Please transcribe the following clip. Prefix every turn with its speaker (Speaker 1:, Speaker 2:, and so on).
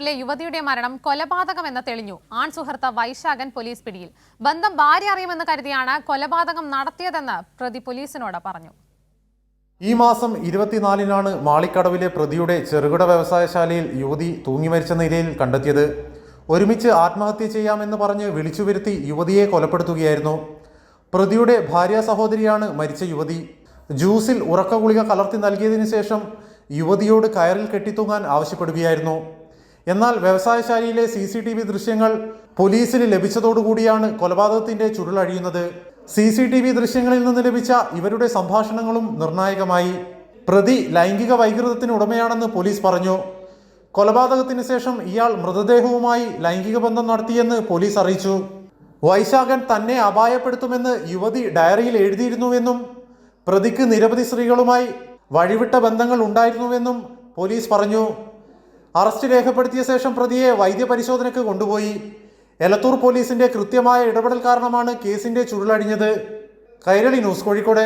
Speaker 1: യുവതിയുടെ മരണം കൊലപാതകമെന്ന് തെളിഞ്ഞു. ആൺ സുഹൃത്ത് വൈശാഖൻ പോലീസ് പിടിയിൽ. ബന്ധം ഭാര്യ അറിയുമെന്ന് കരുതിയാണ് കൊലപാതകം നടത്തിയതെന്ന് പ്രതി പോലീസിനോട് പറഞ്ഞു.
Speaker 2: ഈ മാസം 24-നാണ് മാളിക്കടവിലെ പ്രതിയുടെ ചെറുകിട വ്യവസായശാലയിൽ യുവതി തൂങ്ങിമരിച്ച നിലയിൽ കണ്ടെത്തിയത്. ഒരുമിച്ച് ആത്മഹത്യ ചെയ്യാമെന്ന് പറഞ്ഞ് വിളിച്ചു വരുത്തി യുവതിയെ കൊലപ്പെടുത്തുകയായിരുന്നു. പ്രതിയുടെ ഭാര്യ സഹോദരിയാണ് മരിച്ച യുവതി. ജ്യൂസിൽ ഉറക്ക ഗുളിക കലർത്തി നൽകിയതിനു ശേഷം യുവതിയോട് കയറിൽ കെട്ടിത്തൂങ്ങാൻ ആവശ്യപ്പെടുകയായിരുന്നു. എന്നാൽ വ്യവസായശാലയിലെ CCTV ദൃശ്യങ്ങൾ പോലീസിന് ലഭിച്ചതോടുകൂടിയാണ് കൊലപാതകത്തിന്റെ ചുരുളഴിയുന്നത്. CCTV ദൃശ്യങ്ങളിൽ നിന്ന് ലഭിച്ച ഇവരുടെ സംഭാഷണങ്ങളും നിർണായകമായി. പ്രതി ലൈംഗിക വൈകൃതത്തിന് ഉടമയാണെന്ന് പോലീസ് പറഞ്ഞു. കൊലപാതകത്തിന് ശേഷം ഇയാൾ മൃതദേഹവുമായി ലൈംഗിക ബന്ധം നടത്തിയെന്ന് പോലീസ് അറിയിച്ചു. വൈശാഖൻ തന്നെ അപായപ്പെടുത്തുമെന്ന് യുവതി ഡയറിയിൽ എഴുതിയിരുന്നുവെന്നും പ്രതിക്ക് നിരവധി സ്ത്രീകളുമായി വഴിവിട്ട ബന്ധങ്ങൾ ഉണ്ടായിരുന്നുവെന്നും പോലീസ് പറഞ്ഞു. അറസ്റ്റ് രേഖപ്പെടുത്തിയ ശേഷം പ്രതിയെ വൈദ്യപരിശോധനയ്ക്ക് കൊണ്ടുപോയി. എലത്തൂർ പോലീസിന്റെ കൃത്യമായ ഇടപെടൽ കാരണമാണ് കേസിന്റെ ചുരുളഴിഞ്ഞത്. കൈരളി ന്യൂസ്, കോഴിക്കോട്.